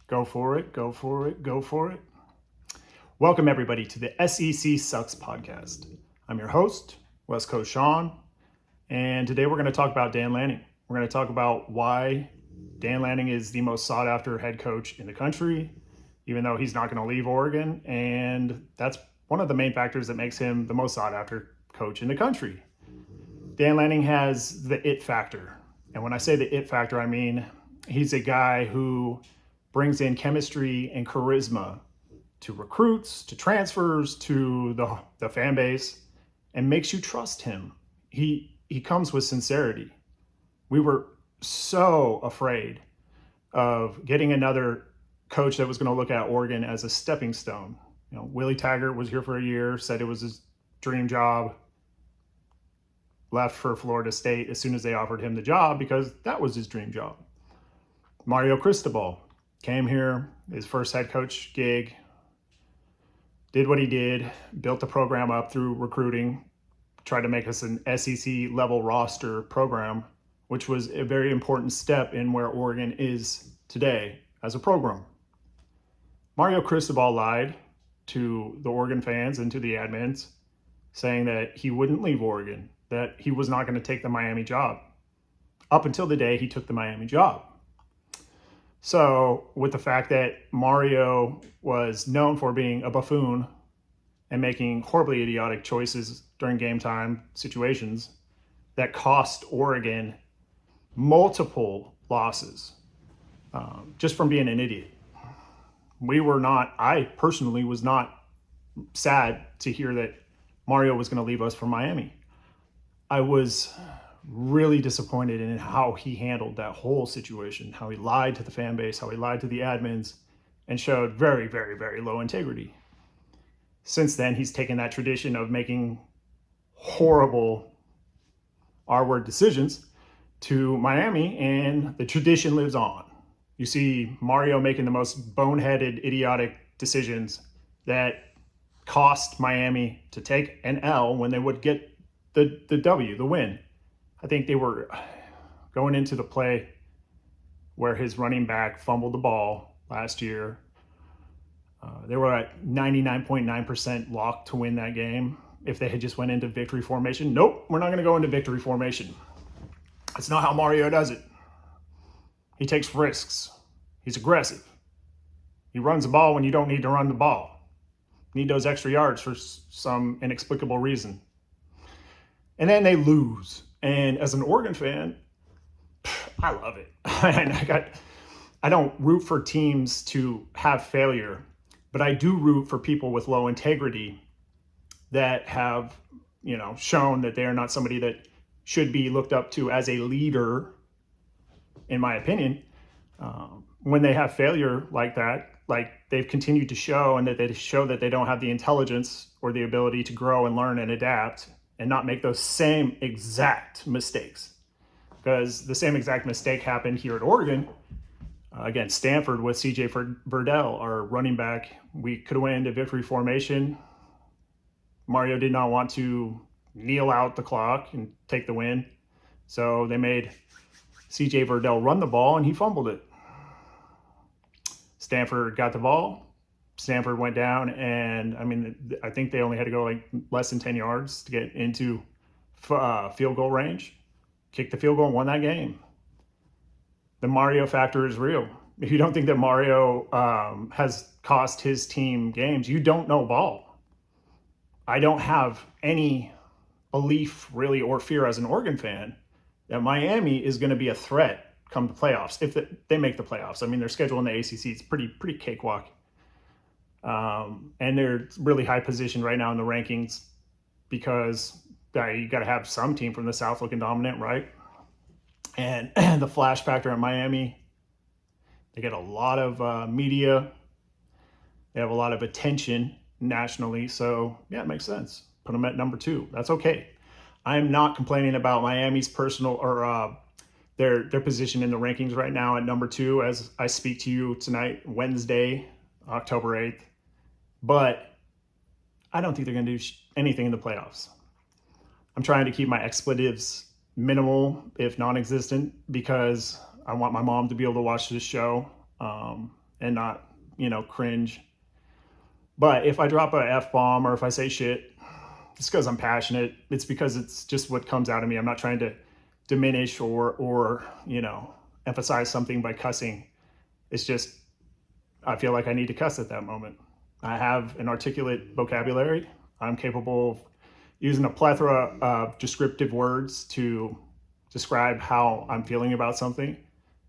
Go for it, go for it, go for it. Welcome, everybody, to the SEC Sucks podcast. I'm your host, West Coast Sean, and today we're going to talk about Dan Lanning. We're going to talk about why Dan Lanning is the most sought after head coach in the country, even though he's not going to leave Oregon, and that's one of the main factors that makes him the most sought after coach in the country. Dan Lanning has the it factor. And when I say the it factor, I mean he's a guy who brings in chemistry and charisma to recruits, to transfers, to the fan base, and makes you trust him. He comes with sincerity. We were so afraid of getting another coach that was going to look at Oregon as a stepping stone. You know, Willie Taggart was here for a year, said it was his dream job, left for Florida State as soon as they offered him the job because that was his dream job. Mario Cristobal came here, his first head coach gig, did what he did, built the program up through recruiting, tried to make us an SEC level roster program, which was a very important step in where Oregon is today as a program. Mario Cristobal lied to the Oregon fans and to the admins, saying that he wouldn't leave Oregon, that he was not going to take the Miami job, up until the day he took the Miami job. So with the fact that Mario was known for being a buffoon and making horribly idiotic choices during game time situations that cost Oregon multiple losses just from being an idiot. I personally was not sad to hear that Mario was going to leave us for Miami. I was really disappointed in how he handled that whole situation, how he lied to the fan base, how he lied to the admins, and showed very, very, very low integrity. Since then, he's taken that tradition of making horrible R-word decisions to Miami, and the tradition lives on. You see Mario making the most boneheaded, idiotic decisions that cost Miami to take an L when they would get the W, the win. I think they were going into the play where his running back fumbled the ball last year. They were at 99.9% lock to win that game. If they had just went into victory formation, nope, we're not going to go into victory formation. That's not how Mario does it. He takes risks. He's aggressive. He runs the ball when you don't need to run the ball. You need those extra yards for some inexplicable reason. And then they lose. And as an Oregon fan, I love it. I don't root for teams to have failure, but I do root for people with low integrity that have, shown that they are not somebody that should be looked up to as a leader, in my opinion. When they have failure like that, like they've continued to show, and that they show that they don't have the intelligence or the ability to grow and learn and adapt and not make those same exact mistakes. Because the same exact mistake happened here at Oregon against Stanford with CJ Verdell, our running back. We could have went into victory formation. Mario did not want to kneel out the clock and take the win. So they made CJ Verdell run the ball, and he fumbled it. Stanford got the ball. Stanford went down, and I think they only had to go like less than 10 yards to get into field goal range, kicked the field goal, and won that game. The Mario factor is real. If you don't think that Mario has cost his team games, you don't know ball. I don't have any belief really or fear as an Oregon fan that Miami is going to be a threat come the playoffs, if they make the playoffs. I mean, their schedule in the ACC is pretty cakewalk. And they're really high position right now in the rankings because you got to have some team from the South looking dominant, right? And the flash factor at Miami, they get a lot of media. They have a lot of attention nationally. So, yeah, it makes sense. Put them at number 2. That's okay. I'm not complaining about Miami's personal or their position in the rankings right now at number 2 as I speak to you tonight, Wednesday, October 8th. But I don't think they're going to do anything in the playoffs. I'm trying to keep my expletives minimal, if non-existent, because I want my mom to be able to watch this show. and not, cringe. But if I drop a F-bomb or if I say shit, it's because I'm passionate. It's because it's just what comes out of me. I'm not trying to diminish or emphasize something by cussing. It's just I feel like I need to cuss at that moment. I have an articulate vocabulary. I'm capable of using a plethora of descriptive words to describe how I'm feeling about something.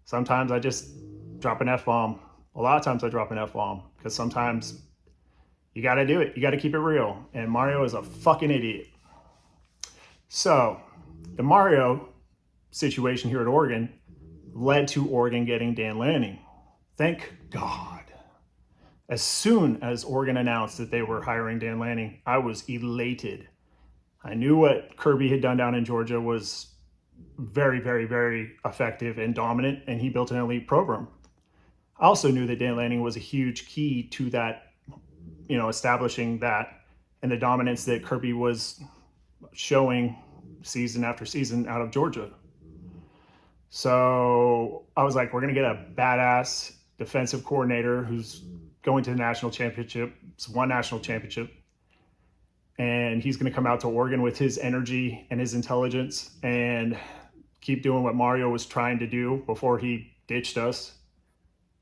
Sometimes I just drop an F-bomb. A lot of times I drop an F-bomb because sometimes you got to do it. You got to keep it real. And Mario is a fucking idiot. So the Mario situation here at Oregon led to Oregon getting Dan Lanning. Thank God. As soon as Oregon announced that they were hiring Dan Lanning, I was elated. I knew what Kirby had done down in Georgia was very, very, very effective and dominant, and he built an elite program. I also knew that Dan Lanning was a huge key to that, establishing that and the dominance that Kirby was showing season after season out of Georgia. So I was like, we're going to get a badass defensive coordinator who's going to the national championship. It's one national championship. And he's going to come out to Oregon with his energy and his intelligence and keep doing what Mario was trying to do before he ditched us.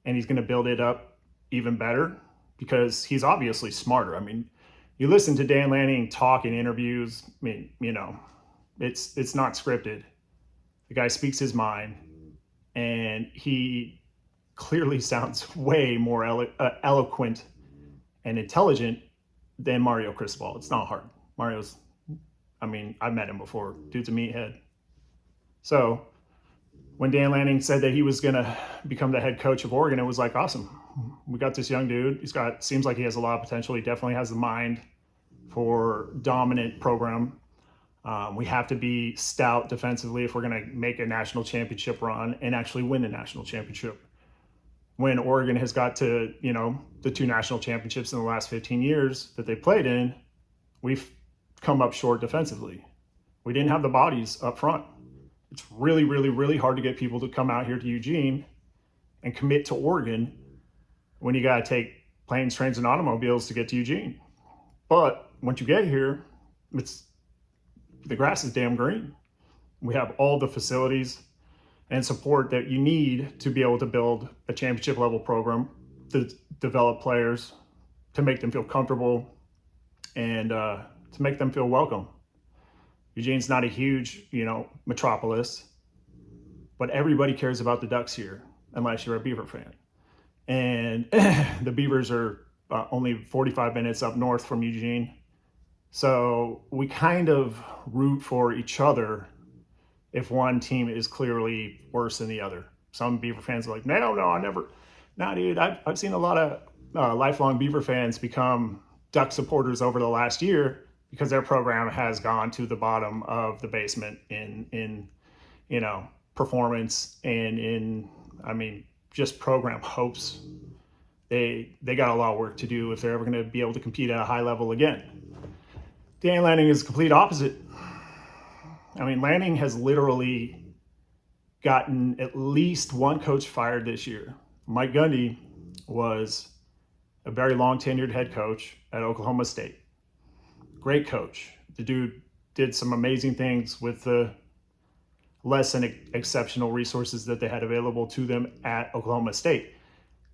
And he's going to build it up even better because he's obviously smarter. I mean, you listen to Dan Lanning talk in interviews. I mean, it's not scripted. The guy speaks his mind, and he clearly sounds way more eloquent and intelligent than Mario Cristobal. It's not hard. I've met him before. Dude's a meathead. So when Dan Lanning said that he was going to become the head coach of Oregon, it was like, awesome. We got this young dude. Seems like he has a lot of potential. He definitely has the mind for dominant program. We have to be stout defensively if we're going to make a national championship run and actually win the national championship. When Oregon has got to, the 2 national championships in the last 15 years that they played in, we've come up short defensively. We didn't have the bodies up front. It's really, really, really hard to get people to come out here to Eugene and commit to Oregon when you got to take planes, trains, and automobiles to get to Eugene. But once you get here, the grass is damn green. We have all the facilities and support that you need to be able to build a championship level program, to develop players, to make them feel comfortable, and to make them feel welcome. Eugene's not a huge, metropolis, but everybody cares about the Ducks here, unless you're a Beaver fan. And the Beavers are only 45 minutes up north from Eugene. So we kind of root for each other if one team is clearly worse than the other. Some Beaver fans are like, dude, I've seen a lot of lifelong Beaver fans become Duck supporters over the last year because their program has gone to the bottom of the basement in performance and in just program hopes. They got a lot of work to do if they're ever going to be able to compete at a high level again. Dan Lanning is the complete opposite. Lanning has literally gotten at least one coach fired this year. Mike Gundy was a very long tenured head coach at Oklahoma State. Great coach. The dude did some amazing things with the less than exceptional resources that they had available to them at Oklahoma State.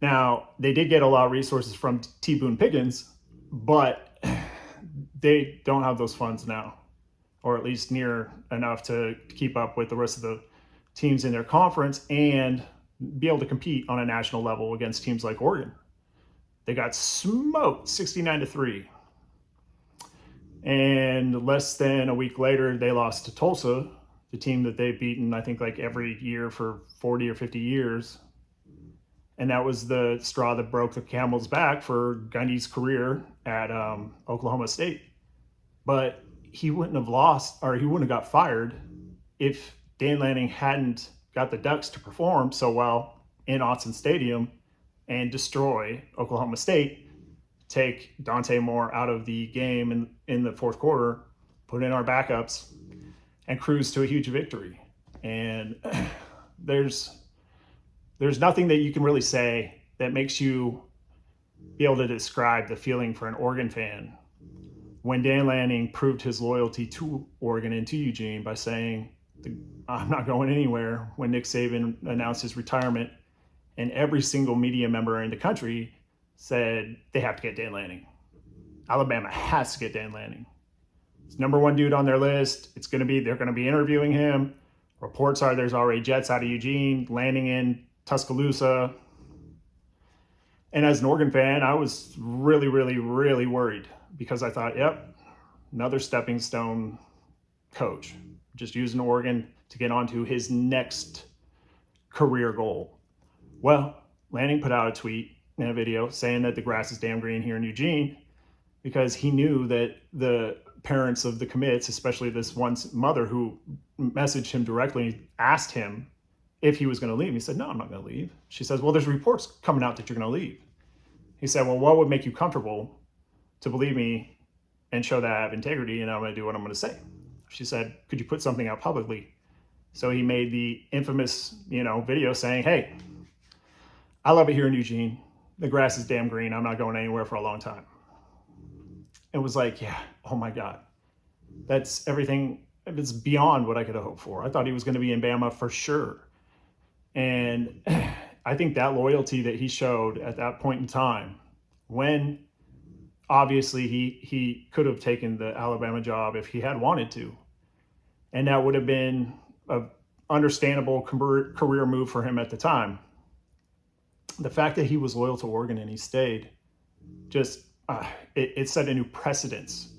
Now, they did get a lot of resources from T. Boone Pickens, but they don't have those funds now, or at least near enough to keep up with the rest of the teams in their conference and be able to compete on a national level against teams like Oregon. They got smoked 69-3. And less than a week later, they lost to Tulsa, the team that they've beaten, I think, like every year for 40 or 50 years. And that was the straw that broke the camel's back for Gundy's career at Oklahoma State. But he wouldn't have got fired if Dan Lanning hadn't got the Ducks to perform so well in Autzen Stadium and destroy Oklahoma State, take Dante Moore out of the game in the fourth quarter, put in our backups, and cruise to a huge victory. And there's nothing that you can really say that makes you be able to describe the feeling for an Oregon fan when Dan Lanning proved his loyalty to Oregon and to Eugene by saying, I'm not going anywhere, when Nick Saban announced his retirement, and every single media member in the country said they have to get Dan Lanning. Alabama has to get Dan Lanning. It's number one dude on their list. They're going to be interviewing him. Reports are there's already jets out of Eugene, landing in Tuscaloosa. And as an Oregon fan, I was really, really, really worried because I thought, yep, another stepping stone coach, just using Oregon to get onto his next career goal. Well, Lanning put out a tweet and a video saying that the grass is damn green here in Eugene because he knew that the parents of the commits, especially this one mother who messaged him directly, asked him if he was going to leave. He said, no, I'm not going to leave. She says, well, there's reports coming out that you're going to leave. He said, well, what would make you comfortable to believe me and show that I have integrity and I'm going to do what I'm going to say? She said, could you put something out publicly? So he made the infamous, video saying, hey, I love it here in Eugene. The grass is damn green. I'm not going anywhere for a long time. It was like, yeah, oh my God. That's everything. It's beyond what I could have hoped for. I thought he was going to be in Bama for sure. And I think that loyalty that he showed at that point in time, when obviously he could have taken the Alabama job if he had wanted to. And that would have been an understandable career move for him at the time. The fact that he was loyal to Oregon and he stayed, just it set a new precedence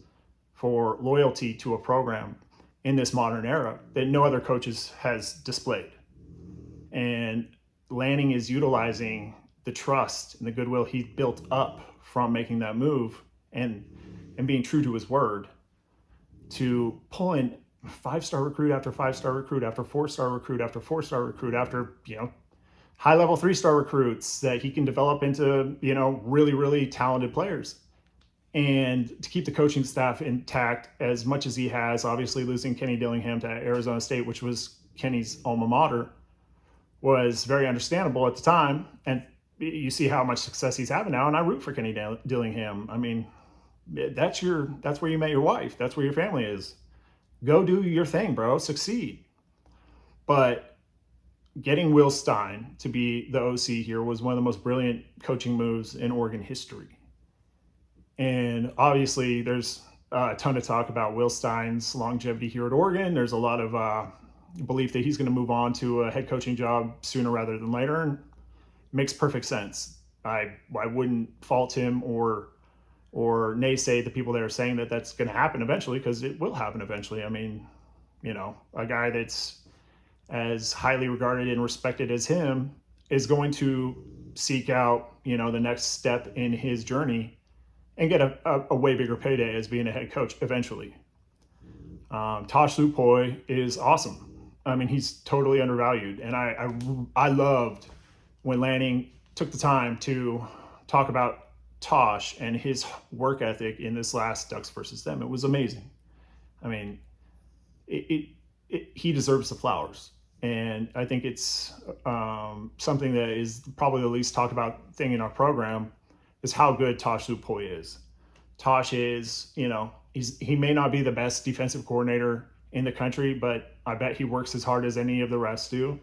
for loyalty to a program in this modern era that no other coaches has displayed. And Lanning is utilizing the trust and the goodwill he built up from making that move and being true to his word to pull in 5-star recruit after 5-star recruit after 4-star recruit after 4-star recruit after, high-level 3-star recruits that he can develop into, really, really talented players. And to keep the coaching staff intact as much as he has, obviously losing Kenny Dillingham to Arizona State, which was Kenny's alma mater, was very understandable at the time. And you see how much success he's having now, and I root for Kenny Dillingham. I mean, that's where you met your wife. That's where your family is. Go do your thing, bro. Succeed. But getting Will Stein to be the OC here was one of the most brilliant coaching moves in Oregon history. And obviously, there's a ton of talk about Will Stein's longevity here at Oregon. There's a lot of belief that he's going to move on to a head coaching job sooner rather than later. And it makes perfect sense. I wouldn't fault him or naysay the people that are saying that that's going to happen eventually, because it will happen eventually. I mean, a guy that's as highly regarded and respected as him is going to seek out, the next step in his journey and get a way bigger payday as being a head coach eventually. Tosh Lupoi is awesome. I mean, he's totally undervalued. And I loved when Lanning took the time to talk about Tosh and his work ethic in this last Ducks versus them. It was amazing. I mean, he deserves the flowers. And I think it's something that is probably the least talked about thing in our program is how good Tosh Lupoi is. Tosh is, he may not be the best defensive coordinator in the country, but I bet he works as hard as any of the rest do.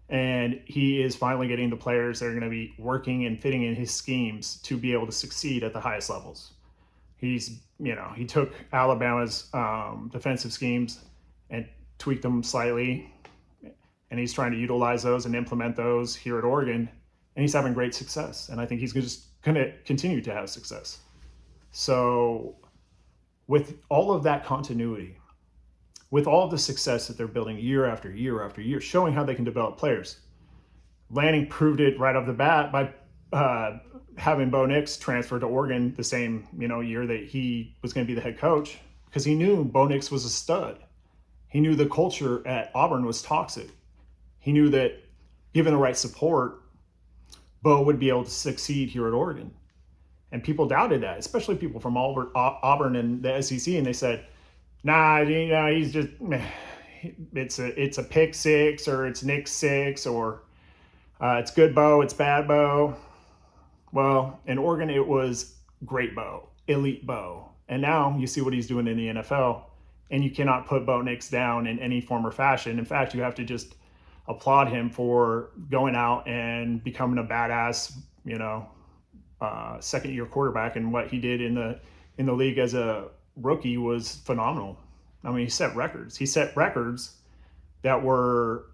And he is finally getting the players that are going to be working and fitting in his schemes to be able to succeed at the highest levels. He's, he took Alabama's defensive schemes and tweaked them slightly, and he's trying to utilize those and implement those here at Oregon, and he's having great success. And I think he's just going to continue to have success. So with all of that continuity, with all of the success that they're building year after year after year, showing how they can develop players, Lanning proved it right off the bat by having Bo Nix transfer to Oregon the same year that he was going to be the head coach, because he knew Bo Nix was a stud. He knew the culture at Auburn was toxic. He knew that given the right support, Bo would be able to succeed here at Oregon. And people doubted that, especially people from Auburn and the SEC, and they said, nah, he's just, it's a pick six, or it's Nick six, or it's good Bo, it's bad Bo. Well, in Oregon, it was great Bo, elite Bo. And now you see what he's doing in the NFL, and you cannot put Bo Nix down in any form or fashion. In fact, you have to just applaud him for going out and becoming a badass, second year quarterback. And what he did in the league as a rookie was phenomenal. I mean, he set records. He set records that were,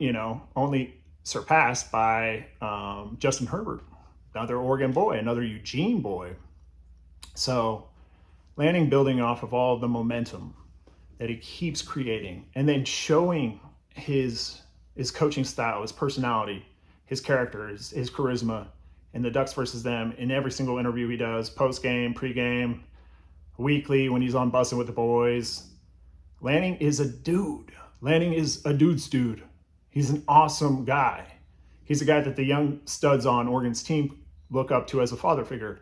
only surpassed by Justin Herbert, another Oregon boy, another Eugene boy. So Lanning, building off of all the momentum that he keeps creating and then showing his coaching style, his personality, his character, his charisma, and the Ducks versus them in every single interview he does, post-game, pre-game, weekly when he's on Bussin' with the Boys. Lanning is a dude. Lanning is a dude's dude. He's an awesome guy. He's a guy that the young studs on Oregon's team look up to as a father figure.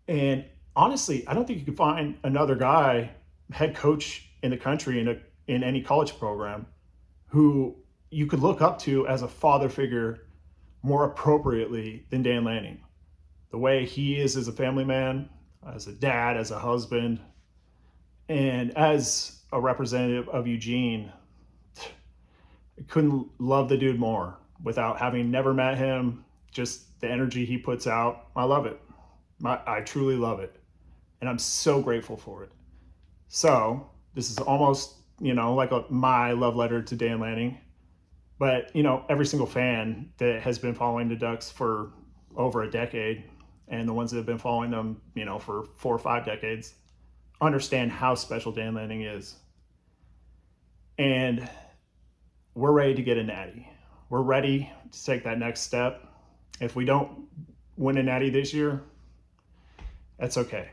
And honestly, I don't think you can find another guy, head coach in the country in any college program, who you could look up to as a father figure more appropriately than Dan Lanning. The way he is as a family man, as a dad, as a husband, and as a representative of Eugene, I couldn't love the dude more without having never met him. Just the energy he puts out. I love it. I truly love it. And I'm so grateful for it. So this is almost, like my love letter to Dan Lanning. But, every single fan that has been following the Ducks for over a decade, and the ones that have been following them, for 4 or 5 decades, understand how special Dan Lanning is. And we're ready to get a natty. We're ready to take that next step. If we don't win a natty this year, that's okay.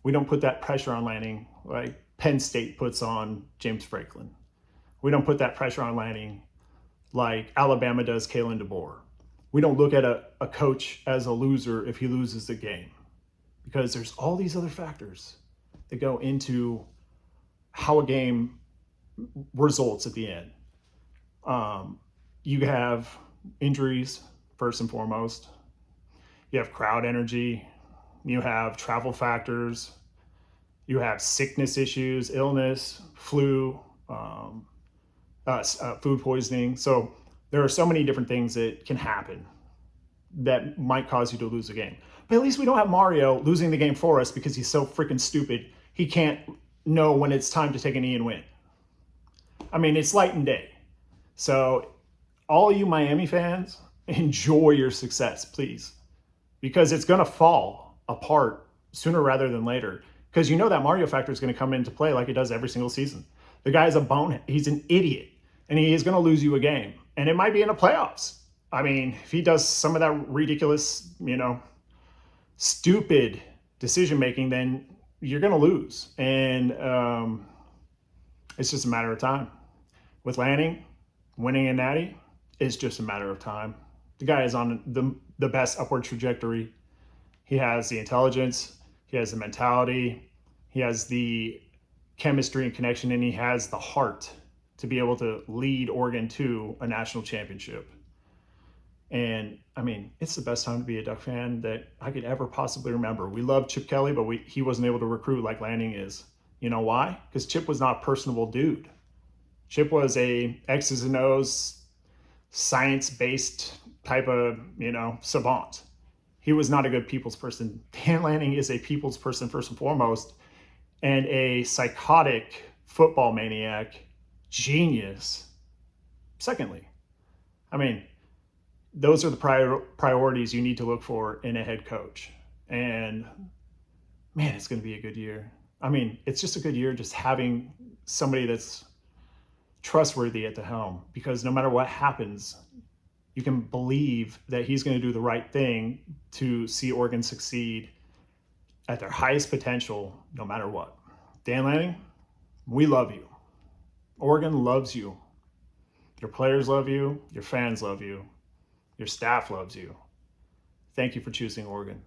We don't put that pressure on Lanning like Penn State puts on James Franklin. We don't put that pressure on Lanning like Alabama does Kalen DeBoer. We don't look at a coach as a loser if he loses the game, because there's all these other factors that go into how a game results at the end. You have injuries, first and foremost. You have crowd energy. You have travel factors. You have sickness issues, illness, flu, food poisoning. So there are so many different things that can happen that might cause you to lose a game. But at least we don't have Mario losing the game for us because he's so freaking stupid. He can't know when it's time to take a knee and win. I mean, it's light and day. So all you Miami fans, enjoy your success, please, because it's going to fall apart sooner rather than later, because that Mario factor is going to come into play like it does every single season. The guy is a bonehead. He's an idiot, and he is going to lose you a game, and it might be in the playoffs. I mean, if he does some of that ridiculous, stupid decision-making, then you're going to lose. And it's just a matter of time. With Lanning, winning a natty, it's just a matter of time. The guy is on the best upward trajectory. He has the intelligence. He has the mentality. He has the chemistry and connection, and he has the heart to be able to lead Oregon to a national championship. And I mean, it's the best time to be a Duck fan that I could ever possibly remember. We loved Chip Kelly, but he wasn't able to recruit like Lanning is. You know why? Because Chip was not a personable dude. Chip was a X's and O's, science-based type of, savant. He was not a good people's person. Dan Lanning is a people's person first and foremost, and a psychotic football maniac, genius secondly. I mean, those are the priorities you need to look for in a head coach. And man, it's going to be a good year. I mean, it's just a good year just having somebody that's trustworthy at the helm, because no matter what happens, you can believe that he's going to do the right thing to see Oregon succeed at their highest potential, no matter what. Dan Lanning, we love you. Oregon loves you. Your players love you. Your fans love you. Your staff loves you. Thank you for choosing Oregon.